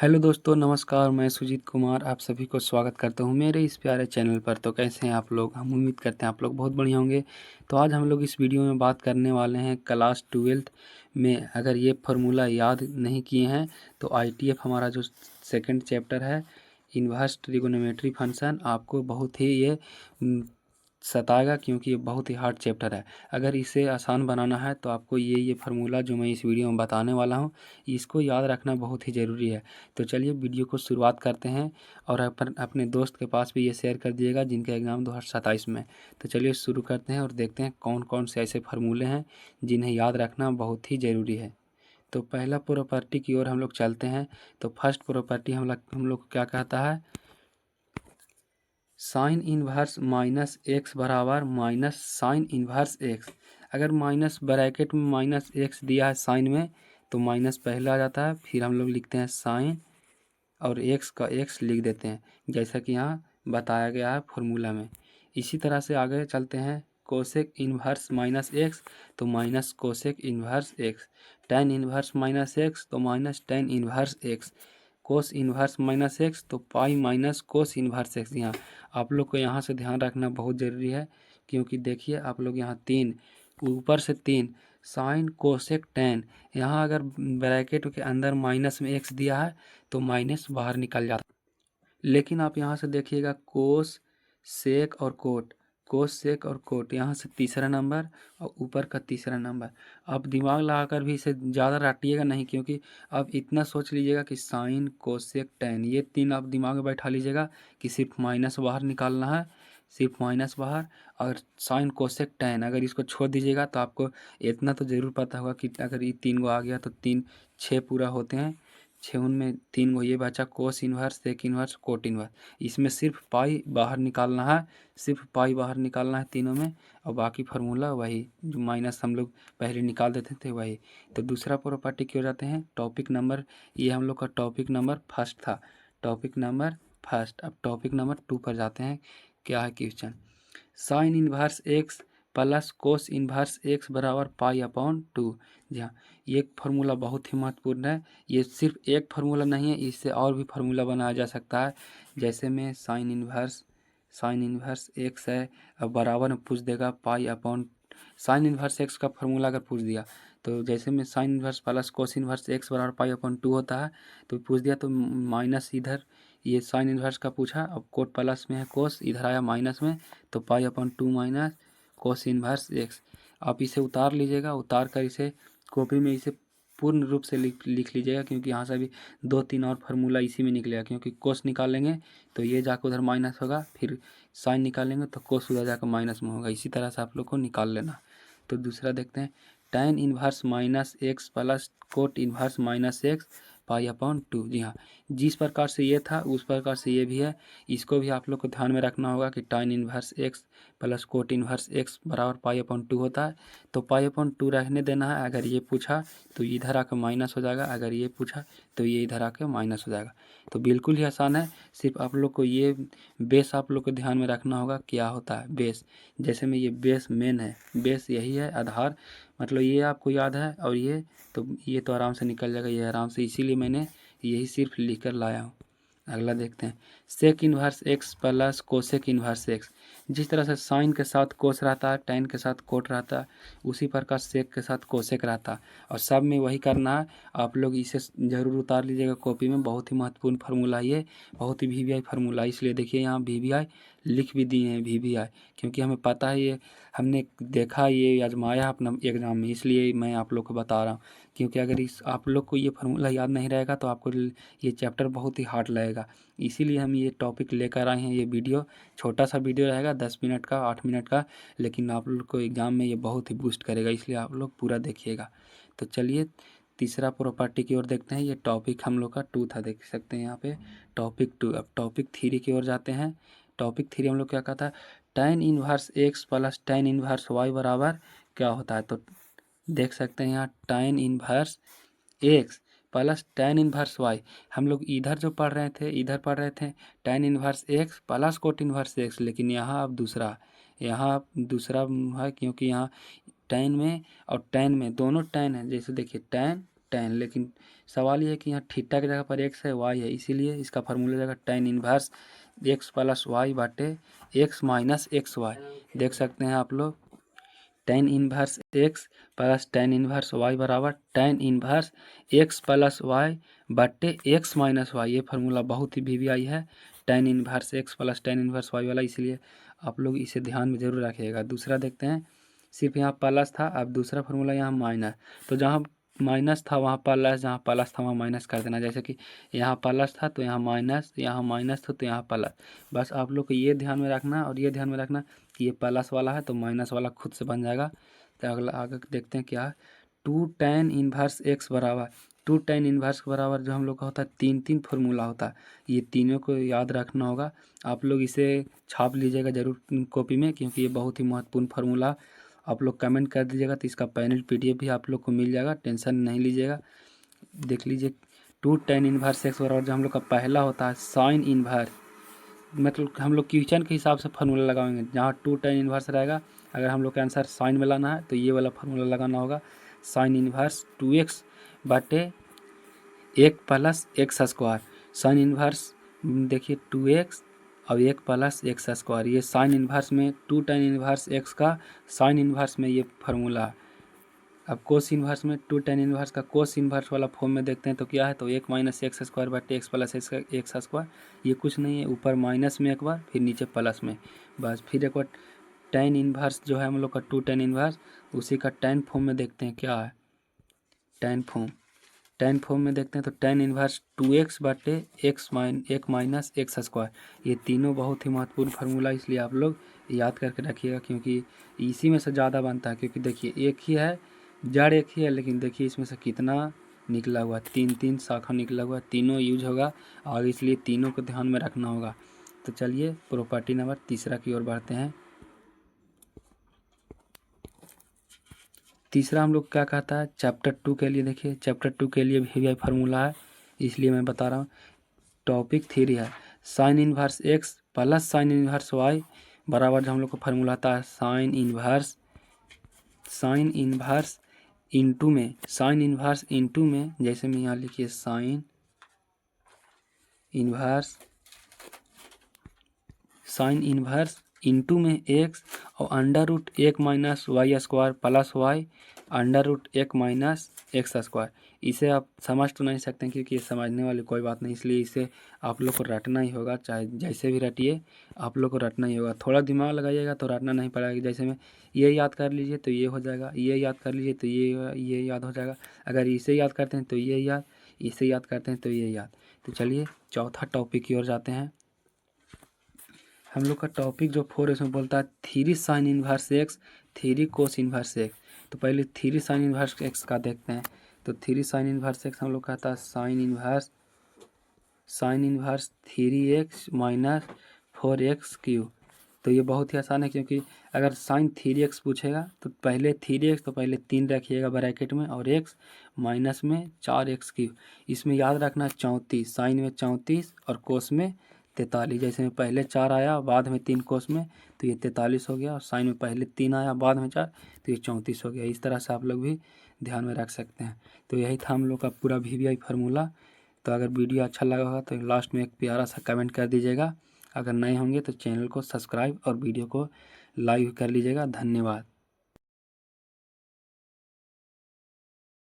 Hello दोस्तों, नमस्कार। मैं सुजीत कुमार आप सभी को स्वागत करता हूं मेरे इस प्यारे चैनल पर। तो कैसे हैं आप लोग? हम उम्मीद करते हैं आप लोग बहुत बढ़िया होंगे। तो आज हम लोग इस वीडियो में बात करने वाले हैं क्लास 12th में अगर ये फार्मूला याद नहीं किए हैं तो आईटीएफ हमारा जो सेकंड चैप्टर है इन्वर्स ट्रिगोनोमेट्री फंक्शन आपको बहुत ही ये सताएगा, क्योंकि ये बहुत ही हार्ड चैप्टर है। अगर इसे आसान बनाना है तो आपको ये फार्मूला जो मैं इस वीडियो में बताने वाला हूँ इसको याद रखना बहुत ही ज़रूरी है। तो चलिए वीडियो को शुरुआत करते हैं और अपने दोस्त के पास भी ये शेयर कर दिएगा जिनका एग्ज़ाम 2027 में। तो चलिए शुरू करते हैं और देखते हैं कौन कौन से ऐसे फार्मूले हैं जिन्हें याद रखना बहुत ही ज़रूरी है। तो पहला प्रॉपर्टी की ओर हम लोग चलते हैं। तो फर्स्ट प्रॉपर्टी हम लोग को क्या कहता है? साइन इन्वर्स माइनस एक्स बराबर माइनस साइन इन्वर्स एक्स। अगर माइनस ब्रैकेट में माइनस एक्स दिया है साइन में तो माइनस पहले आ जाता है, फिर हम लोग लिखते हैं साइन और एक्स का एक्स लिख देते हैं, जैसा कि यहाँ बताया गया है फॉर्मूला में। इसी तरह से आगे चलते हैं। कोसेक इन्वर्स माइनस एक्स तो minus cosec inverse x. Tan inverse minus x तो माइनस टेन इन्वर्स एक्स। कोस इन्वर्स माइनस एक्स तो pi minus cos inverse x. यहाँ आप लोग को यहाँ से ध्यान रखना बहुत ज़रूरी है, क्योंकि देखिए आप लोग यहाँ तीन, ऊपर से तीन साइन कोसेक टेन, यहाँ अगर ब्रैकेट के अंदर माइनस में एक्स दिया है तो माइनस बाहर निकल जाता है। लेकिन आप यहाँ से देखिएगा कोस सेक और कोट, कोस सेक और कोट, यहाँ से तीसरा नंबर और ऊपर का तीसरा नंबर। आप दिमाग लगाकर भी इसे ज़्यादा रटिएगा नहीं, क्योंकि आप इतना सोच लीजिएगा कि साइन कोसेक टेन, ये तीन आप दिमाग में बैठा लीजिएगा कि सिर्फ माइनस बाहर निकालना है, सिर्फ माइनस बाहर। और साइन कोसेक टेन अगर इसको छोड़ दीजिएगा तो आपको इतना तो ज़रूर पता होगा कि अगर ये तीन गो आ गया तो तीन छः पूरा होते हैं, छः उनमें तीन गो ये बचा cos inverse sec inverse cot inverse. इसमें सिर्फ पाई बाहर निकालना है, सिर्फ पाई बाहर निकालना है तीनों में, और बाकी फार्मूला वही जो माइनस हम लोग पहले निकाल देते थे वही। तो दूसरा प्रॉपर्टी क्यों जाते हैं? टॉपिक नंबर, ये हम लोग का टॉपिक नंबर फर्स्ट था, टॉपिक नंबर फर्स्ट। अब टॉपिक नंबर 2 पर जाते हैं। क्या है question? Sign inverse X plus cos inverse x बराबर पाई अपॉन 2। जी हाँ, ये फार्मूला बहुत ही महत्वपूर्ण है। ये सिर्फ एक फार्मूला नहीं है, इससे और भी फार्मूला बनाया जा सकता है। जैसे में साइन इन्वर्स एक्स है, अब बराबर में पूछ देगा pi upon sine inverse x का फार्मूला अगर पूछ दिया तो जैसे में sign inverse plus cos inverse x बराबर पाई अपॉन 2 होता है, तो पूछ दिया तो माइनस इधर ये साइन इन्वर्स का पूछा, अब कोट प्लस में है कोस, इधर आया माइनस में तो pi upon 2 minus cos inverse x. आप इसे उतार लीजिएगा, उतार कर इसे कॉपी में इसे पूर्ण रूप से लिख लीजिएगा, क्योंकि यहाँ से भी दो तीन और फार्मूला इसी में निकलेगा। क्योंकि कोस निकालेंगे तो ये जाकर उधर माइनस होगा, फिर साइन निकालेंगे तो कोस उधर जाकर माइनस में होगा। इसी तरह से आप लोग को निकाल लेना। तो दूसरा देखते हैं। tan inverse minus x plus coat inverse minus x pi upon 2। जी हाँ, जिस प्रकार से ये था उस प्रकार से ये भी है। इसको भी आप लोग को ध्यान में रखना होगा कि tan inverse X plus coat inverse x बराबर पाई अपॉन 2 होता है। तो पाई अपॉन 2 रहने देना है। अगर ये पूछा तो इधर आकर माइनस हो जाएगा, अगर ये पूछा तो ये इधर आकर माइनस हो जाएगा। तो बिल्कुल ही आसान है। सिर्फ आप लोग को ये बेस आप लोग को ध्यान में रखना होगा क्या होता है बेस। जैसे में ये बेस मेन है, बेस यही है आधार, मतलब ये आपको याद है। और ये तो आराम से निकल जाएगा, ये आराम से, इसीलिए मैंने यही सिर्फ लिख कर लाया हूँ। अगला देखते हैं। Sec inverse X plus cosec inverse X. जिस तरह से साइन के साथ कोस रहता है, टेन के साथ कोट रहता है, उसी प्रकार सेक के साथ कोसेक रहता है। और सब में वही करना है। आप लोग इसे ज़रूर उतार लीजिएगा कॉपी में। बहुत ही महत्वपूर्ण फार्मूला ये, बहुत ही वीवीआई फार्मूला। इसलिए देखिए यहाँ वीवीआई लिख भी दिए हैं, वीवीआई, क्योंकि हमें पता है ये, हमने देखा, ये आजमाया अपना एग्ज़ाम में, इसलिए मैं आप लोग को बता रहा हूँ। क्योंकि अगर इस आप लोग को ये फार्मूला याद नहीं रहेगा तो आपको ये चैप्टर बहुत ही हार्ड लगेगा। इसीलिए हम ये टॉपिक लेकर आए हैं। ये वीडियो छोटा सा वीडियो रहेगा, 10 मिनट का, 8 मिनट का, लेकिन आप लोग को एग्ज़ाम में ये बहुत ही बूस्ट करेगा, इसलिए आप लोग पूरा देखिएगा। तो चलिए तीसरा प्रॉपर्टी की ओर देखते हैं। ये टॉपिक हम लोग का 2 था, देख सकते हैं यहाँ पे टॉपिक 2। अब टॉपिक 3 की ओर जाते हैं। टॉपिक 3 हम लोग क्या कहता है? tan inverse X plus tan inverse Y बराबर क्या होता है? तो देख सकते हैं यहाँ tan inverse X plus tan inverse Y. हम लोग इधर जो पढ़ रहे थे, इधर पढ़ रहे थे tan inverse X plus coat inverse x, लेकिन यहाँ अब दूसरा, है, क्योंकि यहाँ tan में और tan में दोनों tan है। जैसे देखिए tan tan, लेकिन सवाल ये है कि यहाँ थीटा की जगह पर x है, y है, इसीलिए इसका फार्मूला जाएगा tan inverse x plus Y बाटे x माइनस एक्स वाई। देख सकते हैं आप लोग, tan inverse x plus tan inverse y बराबर tan inverse x plus Y बटे x माइनस वाई। ये फार्मूला बहुत ही वीवीआई है, tan inverse x plus tan inverse y वाला, इसलिए आप लोग इसे ध्यान में जरूर रखिएगा। दूसरा देखते हैं, सिर्फ यहाँ प्लस था, अब दूसरा फार्मूला यहाँ माइनस, तो जहाँ माइनस था वहाँ प्लस, जहाँ प्लस था वहाँ माइनस कर देना। जैसे कि यहाँ प्लस था तो यहाँ माइनस, यहाँ माइनस था तो यहाँ प्लस। बस आप लोग को ये ध्यान में रखना और ये ध्यान में रखना कि ये प्लस वाला है तो माइनस वाला खुद से बन जाएगा। तो अगला आगे देखते हैं क्या है, 2 tan इनवर्स एक्स बराबर 2 tan इनवर्स के बराबर जो हम लोग का होता है, तीन फार्मूला होता है, ये तीनों को याद रखना होगा। आप लोग इसे छाप लीजिएगा ज़रूर कॉपी में, क्योंकि ये बहुत ही महत्वपूर्ण फार्मूला। आप लोग कमेंट कर दीजिएगा तो इसका पैनल PDF भी आप लोग को मिल जाएगा, टेंशन नहीं लीजिएगा। देख लीजिए 2 tan इनवर्स एक्स बराबर जो हम लोग का पहला होता है साइन इनवर्स, मतलब हम लोग क्वेश्चन के हिसाब से फार्मूला लगाएंगे। जहाँ 2 tan इनवर्स रहेगा, अगर हम लोग का आंसर साइन में लाना है तो ये वाला फार्मूला लगाना होगा, साइन इनवर्स 2x बाटे 1 plus x square. Sine inverse देखिए 2x और 1 प्लस एक्स स्क्वायर, ये साइन इनवर्स में 2 tan इनवर्स x का साइन इनवर्स में ये फार्मूला है। अब कोस इनवर्स में 2 tan इनवर्स का कोस इनवर्स वाला फॉर्म में देखते हैं तो क्या है, तो 1 माइनस एक्स स्क्वायर बटे एक्स प्लस एक्स स्क्वायर। ये कुछ नहीं है, ऊपर माइनस में एक बार, फिर नीचे प्लस में, बस फिर एक बार tan इनवर्स जो है हम लोग का 2 tan इनवर्स, उसी का tan फॉर्म में देखते हैं क्या है, tan फॉर्म में देखते हैं तो tan इनवर्स 2x बटे एक माइनस एक्स स्क्वायर। ये तीनों बहुत ही महत्वपूर्ण फार्मूला, इसलिए आप लोग याद करके रखिएगा, क्योंकि इसी में से ज़्यादा बनता है। क्योंकि देखिए एक ही है, जड़ एक ही है, लेकिन देखिए इसमें से कितना निकला हुआ, तीन शाखा निकला हुआ, तीनों यूज होगा और इसलिए तीनों को ध्यान में रखना होगा। तो चलिए प्रॉपर्टी नंबर तीसरा की ओर बढ़ते हैं। तीसरा हम लोग क्या कहता है, चैप्टर 2 के लिए, देखिए चैप्टर 2 के लिए भी फार्मूला है, इसलिए मैं बता रहा हूँ। टॉपिक 3 है, sine inverse X plus sine inverse Y बराबर जो हम लोग को फार्मूला आता है, साइन इनवर्स इंटू में, साइन इनवर्स इंटू में, जैसे मैं यहाँ लिखिए साइन इनवर्स इंटू में एक्स और under root 1 minus Y square plus Y under root 1 minus X square. इसे आप समझ तो नहीं सकते क्योंकि ये समझने वाली कोई बात नहीं, इसलिए इसे आप लोग को रटना ही होगा, चाहे जैसे भी रटिए आप लोग को रटना ही होगा। थोड़ा दिमाग लगाइएगा तो रटना नहीं पड़ेगा, जैसे में ये याद कर लीजिए तो ये हो जाएगा, ये याद कर लीजिए तो ये याद हो जाएगा। अगर इसे याद करते हैं तो ये याद, इसे याद करते हैं तो ये याद। तो चलिए चौथा टॉपिक की ओर जाते हैं। हम लोग का टॉपिक जो 4 इसमें बोलता है 3 sign inverse x 3 cos inverse x. तो पहले 3 साइन इनवर्स एक्स का देखते हैं। तो 3 साइन इनवर्स एक्स हम लोग कहता है sine inverse 3x minus 4x cube. तो ये बहुत ही आसान है, क्योंकि अगर साइन 3x पूछेगा तो पहले 3x तो पहले 3 रखिएगा ब्रैकेट में और x माइनस में 4x क्यूब। इसमें याद रखना 34, साइन में 34 और कोस में 43। जैसे में पहले 4 आया बाद में 3 कोस में तो ये 43 हो गया, और साइन में पहले 3 आया बाद में 4 तो ये 34 हो गया। इस तरह से आप लोग भी ध्यान में रख सकते हैं। तो यही था हम लोग का पूरा VBI फार्मूला। तो अगर वीडियो अच्छा लगा होगा तो लास्ट में एक प्यारा सा कमेंट कर दीजिएगा। अगर नए होंगे तो चैनल को सब्सक्राइब और वीडियो को लाइक कर लीजिएगा। धन्यवाद।